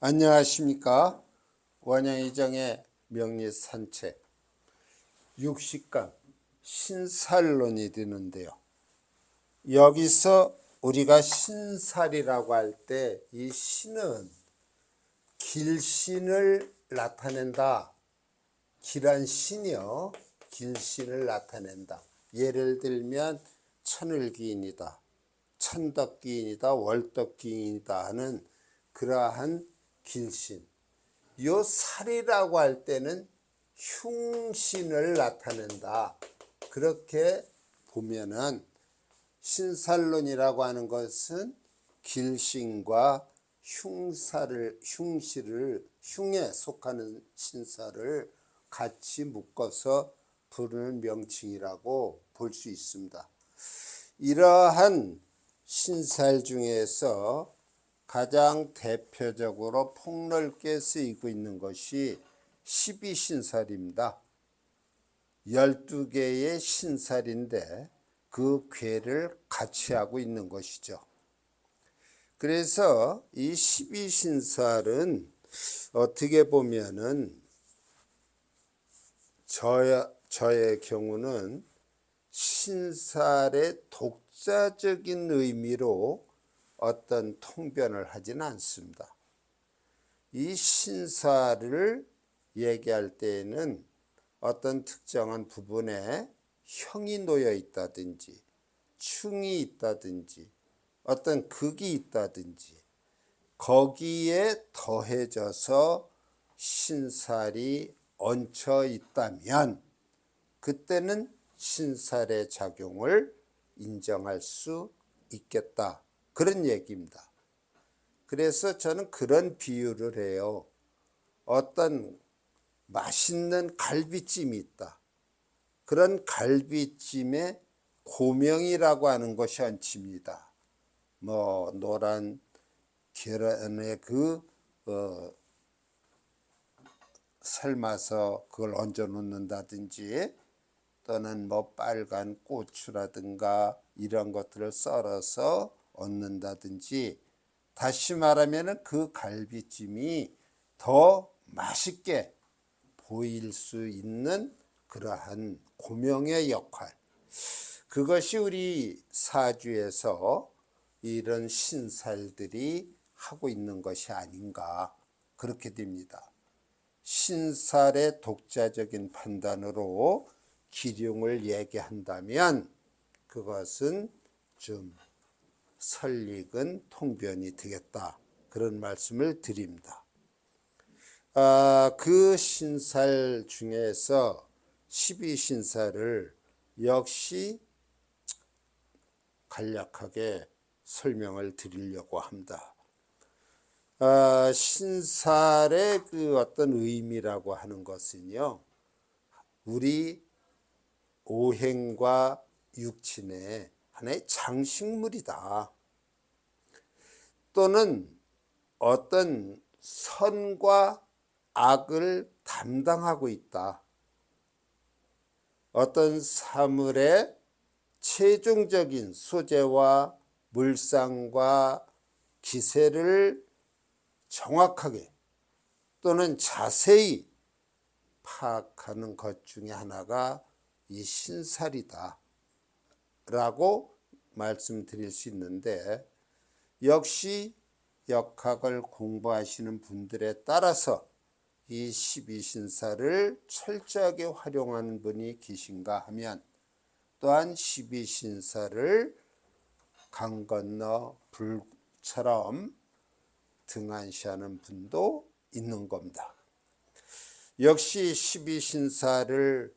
안녕하십니까. 원양이정의 명리산책 60강 신살론이 되는데요. 여기서 우리가 신살이라고 할 때 이 신은 길신을 나타낸다. 길한 신이요, 길신을 나타낸다. 예를 들면 천을기인이다, 천덕기인이다, 월덕기인이다 하는 그러한 길신. 요 살이라고 할 때는 흉신을 나타낸다. 그렇게 보면은 신살론이라고 하는 것은 길신과 흉에 속하는 신살을 같이 묶어서 부르는 명칭이라고 볼 수 있습니다. 이러한 신살 중에서 가장 대표적으로 폭넓게 쓰이고 있는 것이 12신살입니다. 12개의 신살인데 그 궤를 같이 하고 있는 것이죠. 그래서 이 12신살은 어떻게 보면은 저의 경우는 신살의 독자적인 의미로 어떤 통변을 하지는 않습니다. 이 신살을 얘기할 때에는 어떤 특정한 부분에 형이 놓여 있다든지 충이 있다든지 어떤 극이 있다든지 거기에 더해져서 신살이 얹혀 있다면 그때는 신살의 작용을 인정할 수 있겠다, 그런 얘기입니다. 그래서 저는 그런 비유를 해요. 어떤 맛있는 갈비찜이 있다. 그런 갈비찜에 고명이라고 하는 것이 얹힙니다. 노란 계란에 삶아서 그걸 얹어 놓는다든지 또는 빨간 고추라든가 이런 것들을 썰어서 얹는다든지, 다시 말하면 그 갈비찜이 더 맛있게 보일 수 있는 그러한 고명의 역할, 그것이 우리 사주에서 이런 신살들이 하고 있는 것이 아닌가, 그렇게 됩니다. 신살의 독자적인 판단으로 기륭을 얘기한다면 그것은 좀 설익은 통변이 되겠다, 그런 말씀을 드립니다. 그 신살 중에서 12신살을 역시 간략하게 설명을 드리려고 합니다. 신살의 그 어떤 의미라고 하는 것은요, 우리 오행과 육친의 하나의 장식물이다. 또는 어떤 선과 악을 담당하고 있다. 어떤 사물의 최종적인 소재와 물상과 기세를 정확하게 또는 자세히 파악하는 것 중에 하나가 이 신살이다 라고 말씀드릴 수 있는데, 역시 역학을 공부하시는 분들에 따라서 이 12신살을 철저하게 활용하는 분이 계신가 하면, 또한 12신살을 강 건너 불처럼 등한시하는 분도 있는 겁니다. 역시 12신살을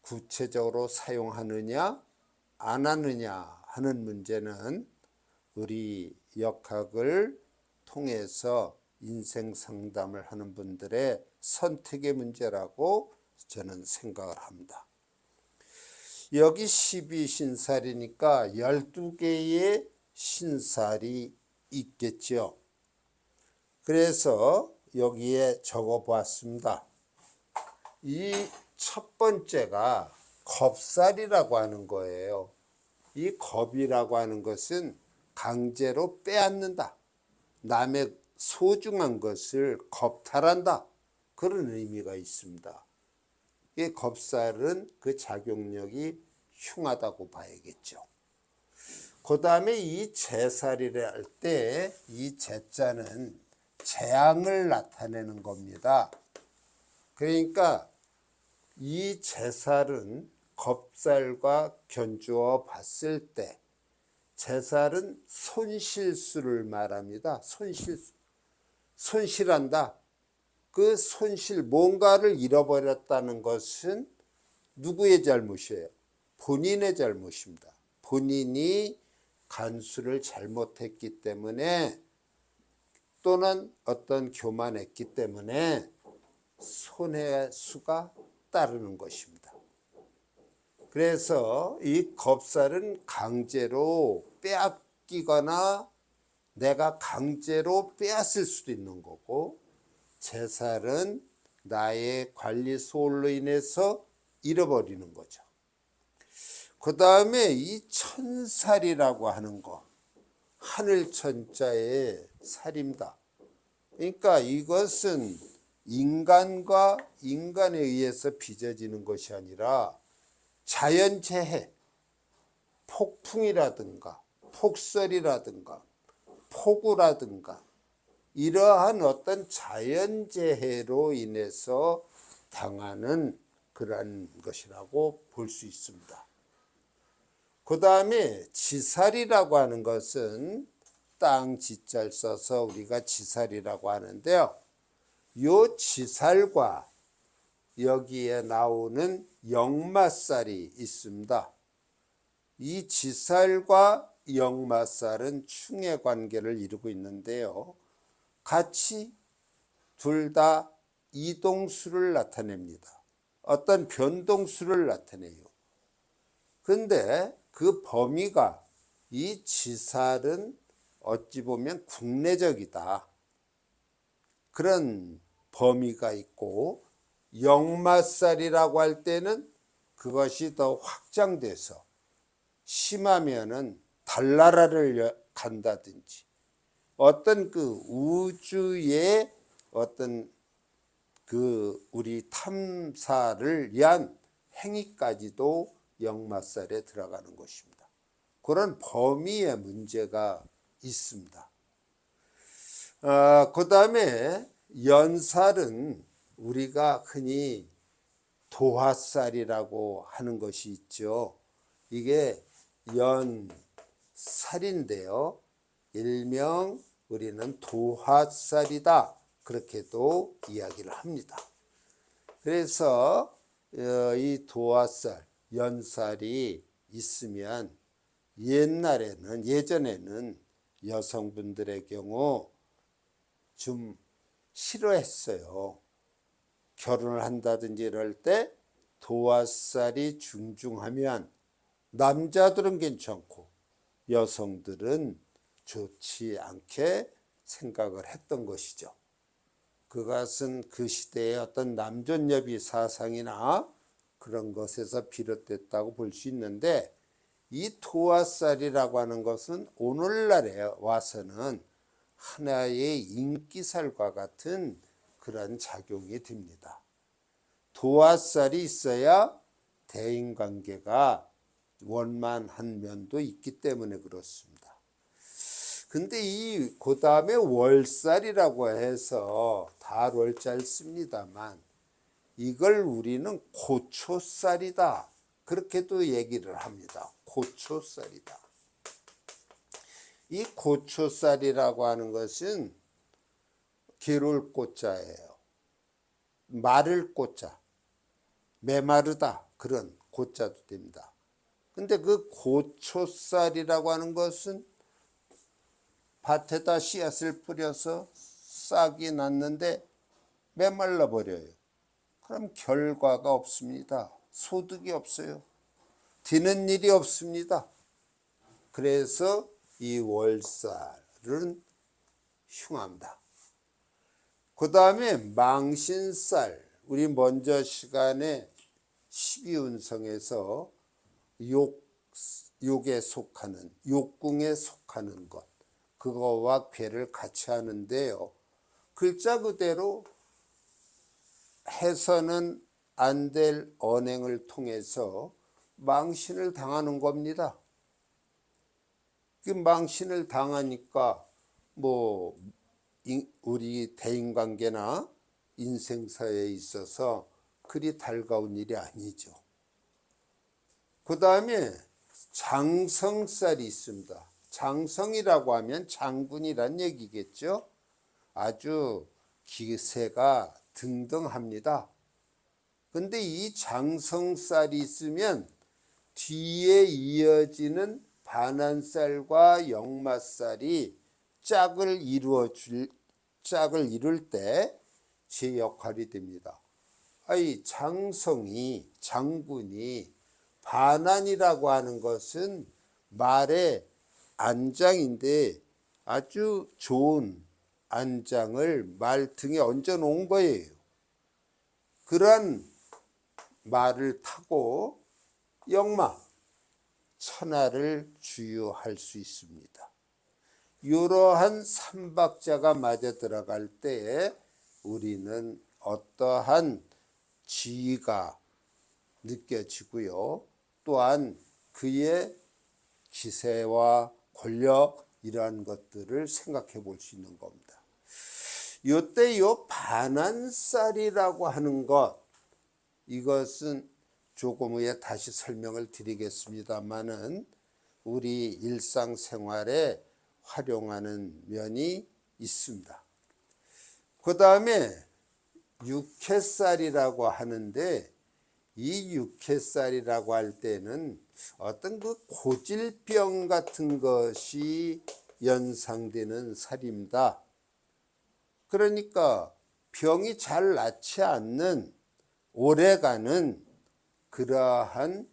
구체적으로 사용하느냐 안 하느냐 하는 문제는 우리 역학을 통해서 인생 상담을 하는 분들의 선택의 문제라고 저는 생각을 합니다. 여기 12신살이니까 12개의 신살이 있겠죠. 그래서 여기에 적어 보았습니다. 이 첫 번째가 겁살이라고 하는 거예요. 이 겁이라고 하는 것은 강제로 빼앗는다. 남의 소중한 것을 겁탈한다. 그런 의미가 있습니다. 이 겁살은 그 작용력이 흉하다고 봐야겠죠. 그 다음에 이 제살이라 할 때 이 제자는 재앙을 나타내는 겁니다. 그러니까 이 제살은 겁살과 견주어 봤을 때 제살은 손실수를 말합니다. 손실한다. 그 손실, 뭔가를 잃어버렸다는 것은 누구의 잘못이에요? 본인의 잘못입니다. 본인이 간수를 잘못했기 때문에 또는 어떤 교만했기 때문에 손해수가 따르는 것입니다. 그래서 이 겁살은 강제로 빼앗기거나 내가 강제로 빼앗을 수도 있는 거고, 제살은 나의 관리 소홀로 인해서 잃어버리는 거죠. 그 다음에 이 천살이라고 하는 거, 하늘천자의 살입니다. 그러니까 이것은 인간과 인간에 의해서 빚어지는 것이 아니라 자연재해, 폭풍이라든가 폭설이라든가 폭우라든가 이러한 어떤 자연재해로 인해서 당하는 그러한 것이라고 볼 수 있습니다. 그 다음에 지살이라고 하는 것은 땅 지자를 써서 우리가 지살이라고 하는데요. 요 지살과 여기에 나오는 역마살이 있습니다. 이 지살과 역마살은 충의 관계를 이루고 있는데요. 같이 둘 다 이동수를 나타냅니다. 어떤 변동수를 나타내요. 근데 그 범위가, 이 지살은 어찌 보면 국내적이다. 그런 범위가 있고, 역마살이라고 할 때는 그것이 더 확장돼서 심하면은 달나라를 간다든지 어떤 그 우주의 어떤 그 우리 탐사를 위한 행위까지도 역마살에 들어가는 것입니다. 그런 범위의 문제가 있습니다. 그 다음에 연살은 우리가 흔히 도화살이라고 하는 것이 있죠. 이게 연살인데요. 일명 우리는 도화살이다, 그렇게도 이야기를 합니다. 그래서 이 도화살, 연살이 있으면 예전에는 여성분들의 경우 좀 싫어했어요. 결혼을 한다든지 이럴 때 도화살이 중중하면 남자들은 괜찮고 여성들은 좋지 않게 생각을 했던 것이죠. 그것은 그 시대의 어떤 남존여비 사상이나 그런 것에서 비롯됐다고 볼 수 있는데, 이 도화살이라고 하는 것은 오늘날에 와서는 하나의 인기살과 같은 그런 작용이 됩니다. 도화살이 있어야 대인관계가 원만한 면도 있기 때문에 그렇습니다. 근데 그 다음에 월살이라고 해서 다 월자를 씁니다만, 이걸 우리는 고초살이다, 그렇게도 얘기를 합니다. 고초살이다. 이 고초살이라고 하는 것은 기를 고자예요. 마를 고자, 메마르다, 그런 고자도 됩니다. 근데 그 고초살이라고 하는 것은 밭에다 씨앗을 뿌려서 싹이 났는데 메말라 버려요. 그럼 결과가 없습니다. 소득이 없어요. 되는 일이 없습니다. 그래서 이 월살은 흉합니다. 그 다음에 망신살, 우리 먼저 시간에 12운성에서 욕에 속하는, 욕궁에 속하는 것, 그거와 괴를 같이 하는데요. 글자 그대로 해서는 안 될 언행을 통해서 망신을 당하는 겁니다. 그 망신을 당하니까 뭐 우리 대인관계나 인생사에 있어서 그리 달가운 일이 아니죠. 그 다음에 장성살이 있습니다. 장성이라고 하면 장군이란 얘기겠죠. 아주 기세가 등등합니다. 근데 이 장성살이 있으면 뒤에 이어지는 반한살과 역마살이 짝을 이룰 때 제 역할이 됩니다. 이 장성이, 장군이, 반한이라고 하는 것은 말의 안장인데 아주 좋은 안장을 말 등에 얹어 놓은 거예요. 그런 말을 타고 역마, 천하를 주유할 수 있습니다. 이러한 삼박자가 맞아 들어갈 때에 우리는 어떠한 지위가 느껴지고요. 또한 그의 기세와 권력 이러한 것들을 생각해 볼 수 있는 겁니다. 이때 요 반한살이라고 하는 것, 이것은 조금 후에 다시 설명을 드리겠습니다마는 우리 일상생활에 활용하는 면이 있습니다. 그 다음에 육해살이라고 하는데 이 육해살이라고 할 때는 어떤 그 고질병 같은 것이 연상되는 살입니다. 그러니까 병이 잘 낫지 않는 오래가는 그러한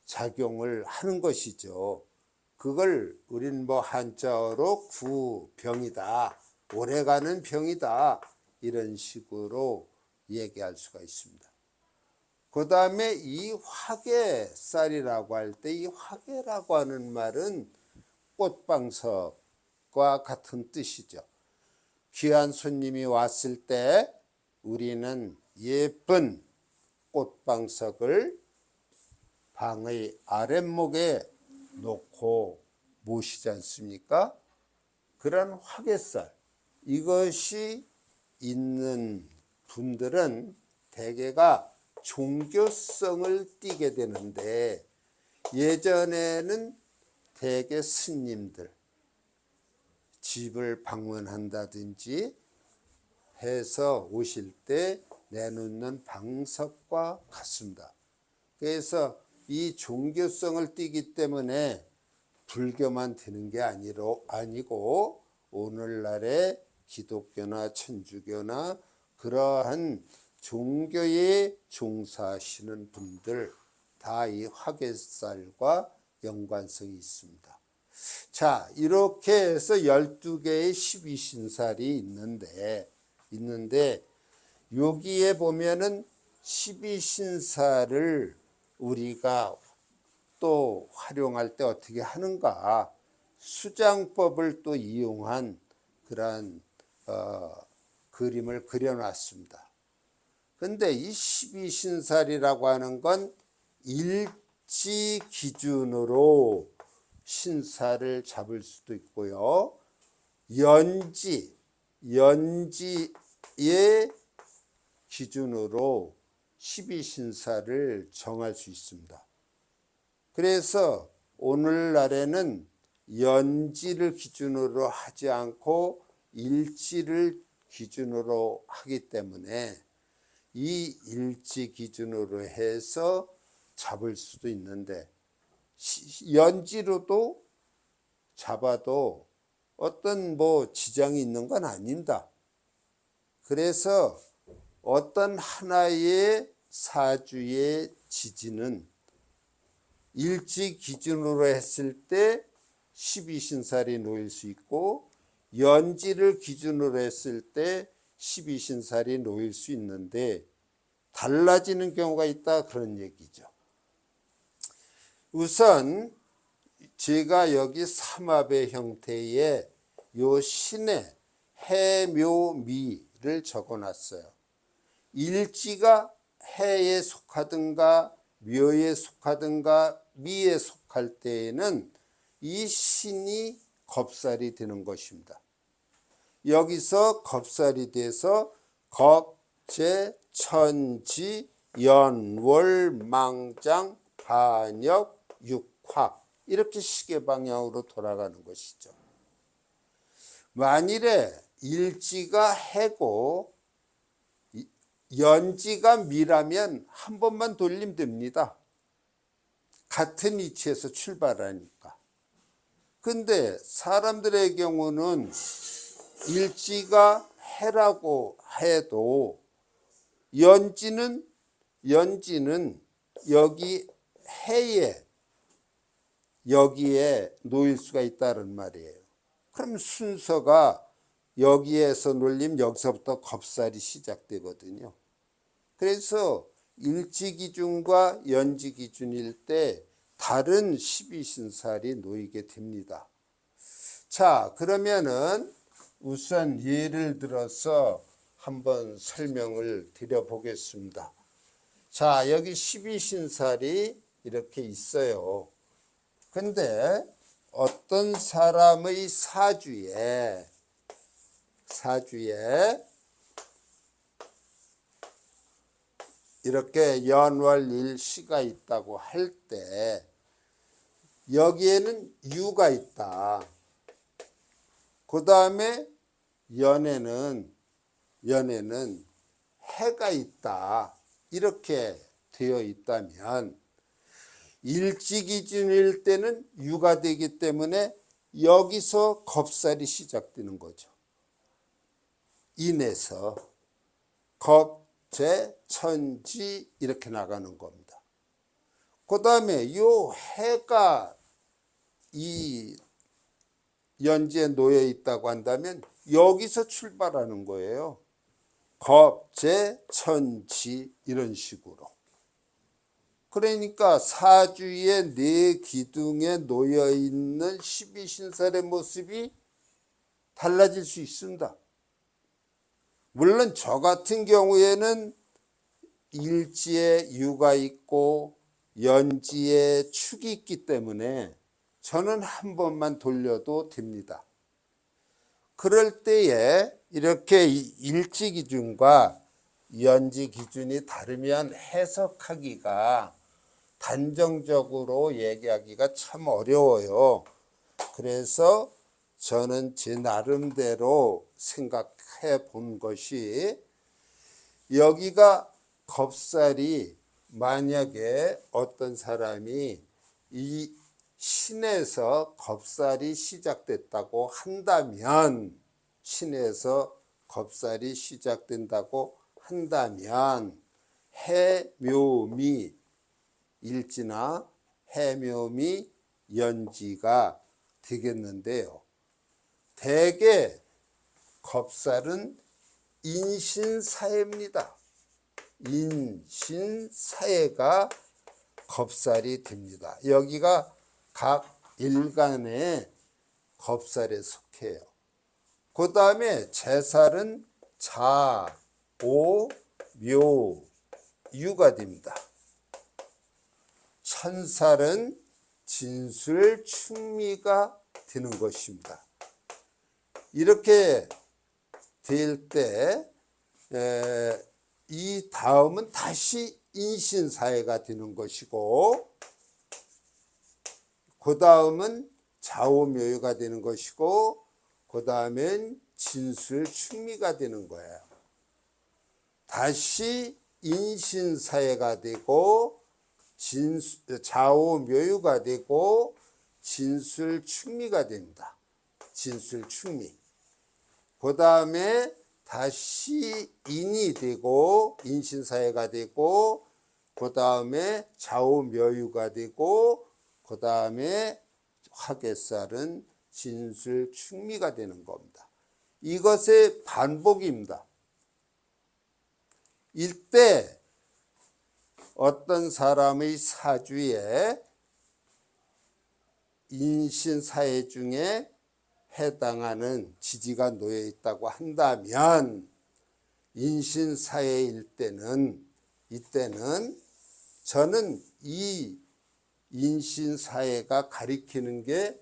작용을 하는 것이죠. 그걸 우린 뭐 한자어로 구병이다, 오래가는 병이다, 이런 식으로 얘기할 수가 있습니다. 그 다음에 이 화개살이라고 할 때 이 화개라고 하는 말은 꽃방석과 같은 뜻이죠. 귀한 손님이 왔을 때 우리는 예쁜 꽃방석을 방의 아랫목에 놓고 모시지 않습니까? 그런 화개살, 이것이 있는 분들은 대개가 종교성을 띠게 되는데, 예전에는 대개 스님들 집을 방문한다든지 해서 오실 때 내놓는 방석과 같습니다. 그래서 이 종교성을 띠기 때문에 불교만 되는 게 아니고 오늘날의 기독교나 천주교나 그러한 종교에 종사하시는 분들 다 이 화개살과 연관성이 있습니다. 자, 이렇게 해서 12개의 12신살이 있는데 여기에 보면은 12신살을 우리가 또 활용할 때 어떻게 하는가, 수장법을 또 이용한 그러한 그림을 그려놨습니다. 근데 이 12신살이라고 하는 건 일지 기준으로 신살을 잡을 수도 있고요, 연지의 기준으로 12신살을 정할 수 있습니다. 그래서 오늘날에는 연지를 기준으로 하지 않고 일지를 기준으로 하기 때문에 이 일지 기준으로 해서 잡을 수도 있는데, 연지로도 잡아도 어떤 뭐 지장이 있는 건 아닙니다. 그래서 어떤 하나의 사주의 지지는 일지 기준으로 했을 때 12신살이 놓일 수 있고, 연지를 기준으로 했을 때 12신살이 놓일 수 있는데 달라지는 경우가 있다, 그런 얘기죠. 우선 제가 여기 삼합의 형태의 요 신의 해묘미를 적어놨어요. 일지가 해에 속하든가 묘에 속하든가 미에 속할 때에는 이 신이 겁살이 되는 것입니다. 여기서 겁살이 돼서 겁, 재, 천지, 연월, 망장, 반역, 육화 이렇게 시계 방향으로 돌아가는 것이죠. 만일에 일지가 해고 연지가 미라면 한 번만 돌리면 됩니다. 같은 위치에서 출발하니까. 근데 사람들의 경우는 일지가 해라고 해도 연지는 여기 해에 여기에 놓일 수가 있다는 말이에요. 그럼 순서가 여기에서 놀림 여기서부터 겁살이 시작되거든요. 그래서 일지기준과 연지기준일 때 다른 12신살이 놓이게 됩니다. 자, 그러면은 우선 예를 들어서 한번 설명을 드려보겠습니다. 자, 여기 12신살이 이렇게 있어요. 근데 어떤 사람의 사주에 이렇게 연월일시가 있다고 할 때 여기에는 유가 있다. 그 다음에 연에는 해가 있다. 이렇게 되어 있다면 일지기준일 때는 유가 되기 때문에 여기서 겁살이 시작되는 거죠. 인에서 겁, 재, 천지 이렇게 나가는 겁니다. 그 다음에 요 해가 이 연지에 놓여 있다고 한다면 여기서 출발하는 거예요. 겁, 재, 천지 이런 식으로. 그러니까 사주의 네 기둥에 놓여 있는 12신살의 모습이 달라질 수 있습니다. 물론 저 같은 경우에는 일지에 유가 있고 연지에 축이 있기 때문에 저는 한 번만 돌려도 됩니다. 그럴 때에 이렇게 일지 기준과 연지 기준이 다르면 해석하기가 단정적으로 얘기하기가 참 어려워요. 그래서 저는 제 나름대로 생각해 본 것이 여기가 겁살이 만약에 어떤 사람이 이 신에서 겁살이 시작됐다고 한다면 신에서 겁살이 시작된다고 한다면 해묘미 일지나 해묘미 연지가 되겠는데요. 대개 겁살은 인신사해입니다. 인신사해가 겁살이 됩니다. 여기가 각 일간의 겁살에 속해요. 그 다음에 재살은 자, 오, 묘, 유가 됩니다. 천살은 진술, 충미가 되는 것입니다. 이렇게 될 때 이 다음은 다시 인신사해가 되는 것이고 그 다음은 좌우묘유가 되는 것이고 그 다음엔 진술, 충미가 되는 거예요. 다시 인신사해가 되고 좌우묘유가 되고 진술, 충미가 됩니다. 진술, 충미. 그 다음에 다시 인이 되고 인신사해가 되고 그 다음에 좌우묘유가 되고 그 다음에 화개살은 진술, 충미가 되는 겁니다. 이것의 반복입니다. 이때 어떤 사람의 사주에 인신사회 중에 해당하는 지지가 놓여 있다고 한다면 인신사회일 때는 이때는 저는 이 인신사회가 가리키는 게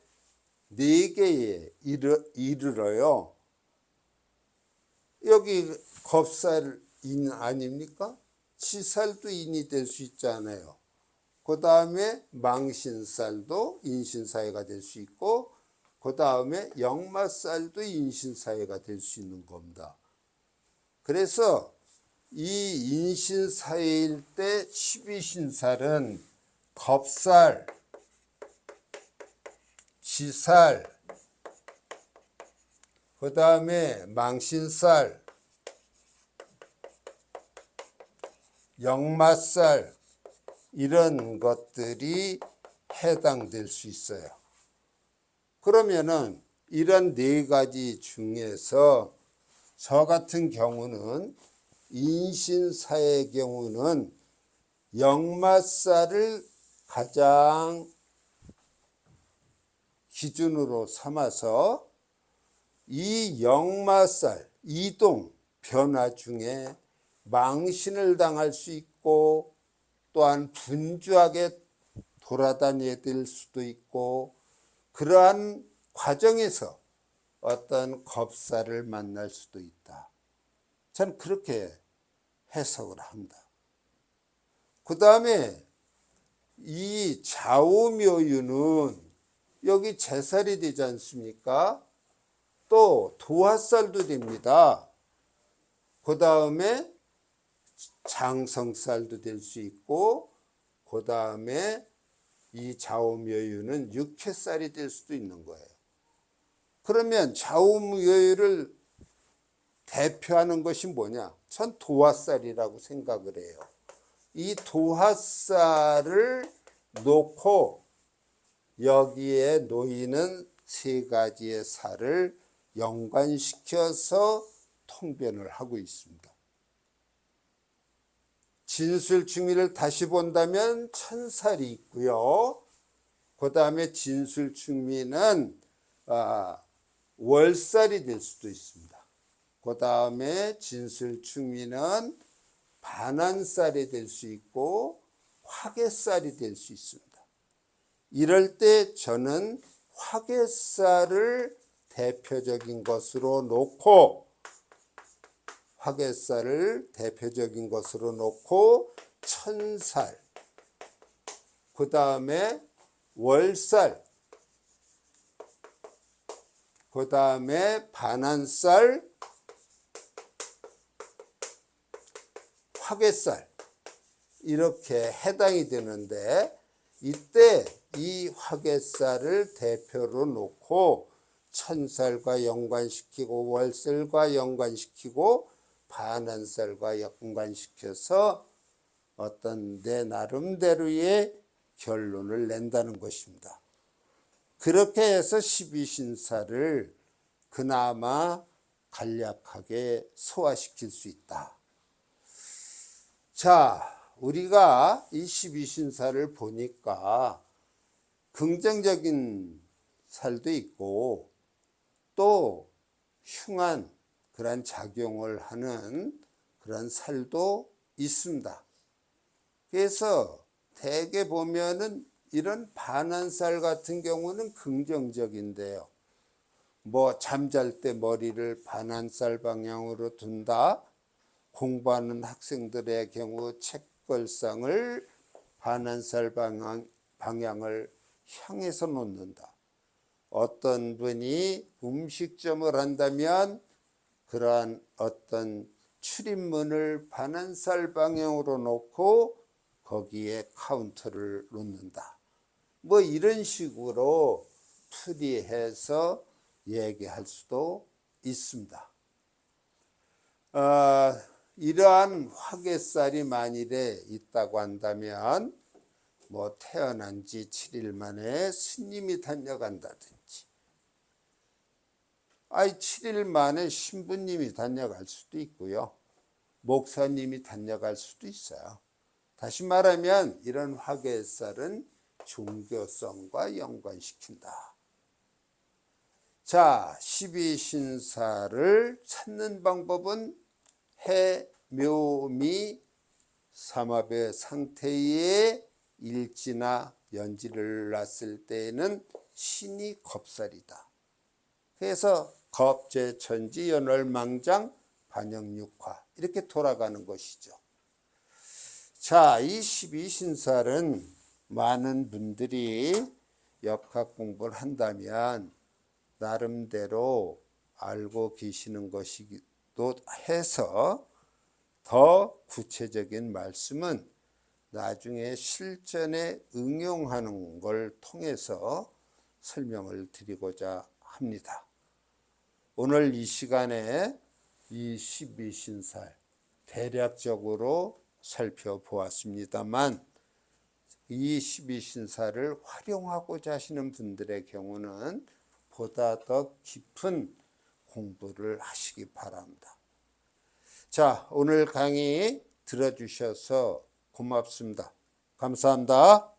4개에 이르러요. 여기 겁살인 아닙니까? 치살도 인이 될 수 있잖아요. 그 다음에 망신살도 인신사회가 될 수 있고, 그 다음에 역마살도 인신사회가 될 수 있는 겁니다. 그래서 이 인신사회일 때 12신살은 겁살, 치살, 그 다음에 망신살, 역마살, 이런 것들이 해당될 수 있어요. 그러면은 이런 4가지 중에서 저 같은 경우는 인신사의 경우는 역마살을 가장 기준으로 삼아서 이 역마살, 이동, 변화 중에 망신을 당할 수 있고 또한 분주하게 돌아다녀야 될 수도 있고 그러한 과정에서 어떤 겁살을 만날 수도 있다. 저는 그렇게 해석을 합니다. 그 다음에 이 좌우묘유는 여기 제살이 되지 않습니까? 또 도화살도 됩니다. 그 다음에 장성살도 될 수 있고 그 다음에 이 좌우묘유는 육회살이 될 수도 있는 거예요. 그러면 좌우묘유를 대표하는 것이 뭐냐? 전 도화살이라고 생각을 해요. 이 도화살을 놓고 여기에 놓이는 3가지의 살을 연관시켜서 통변을 하고 있습니다. 진술충미를 다시 본다면 천살이 있고요. 그 다음에 진술충미는 월살이 될 수도 있습니다. 그 다음에 진술충미는 반환살이 될 수 있고 화개살이 될 수 있습니다. 이럴 때 저는 화개살을 대표적인 것으로 놓고 천살, 그 다음에 월살, 그 다음에 반환살, 화개살 이렇게 해당이 되는데 이때 이 화개살을 대표로 놓고 천살과 연관시키고 월살과 연관시키고 반환살과 연관시켜서 어떤 내 나름대로의 결론을 낸다는 것입니다. 그렇게 해서 12신살을 그나마 간략하게 소화시킬 수 있다. 자, 우리가 이 12신살을 보니까 긍정적인 살도 있고 또 흉한 그런 작용을 하는 그런 살도 있습니다. 그래서 대개 보면은 이런 반환살 같은 경우는 긍정적인데요. 뭐 잠잘 때 머리를 반환살 방향으로 둔다. 공부하는 학생들의 경우 책걸상을 반환살 방향을 향해서 놓는다. 어떤 분이 음식점을 한다면 그러한 어떤 출입문을 반환살 방향으로 놓고 거기에 카운터를 놓는다. 뭐 이런 식으로 풀이해서 얘기할 수도 있습니다. 이러한 화개살이 만일에 있다고 한다면 뭐 태어난 지 7일 만에 스님이 다녀간다든지 7일 만에 신부님이 다녀갈 수도 있고요. 목사님이 다녀갈 수도 있어요. 다시 말하면 이런 화개살은 종교성과 연관시킨다. 자, 12신사를 찾는 방법은 해, 묘, 미, 삼합의 상태에 일지나 연지를 놨을 때에는 신이 겁살이다. 그래서 겁, 천지, 연월망장, 반영육화 이렇게 돌아가는 것이죠. 자, 이 12신살은 많은 분들이 역학 공부를 한다면 나름대로 알고 계시는 것이기도 해서 더 구체적인 말씀은 나중에 실전에 응용하는 걸 통해서 설명을 드리고자 합니다. 오늘 이 시간에 이 12신살 대략적으로 살펴보았습니다만 이 12신사를 활용하고자 하시는 분들의 경우는 보다 더 깊은 공부를 하시기 바랍니다. 자, 오늘 강의 들어주셔서 고맙습니다. 감사합니다.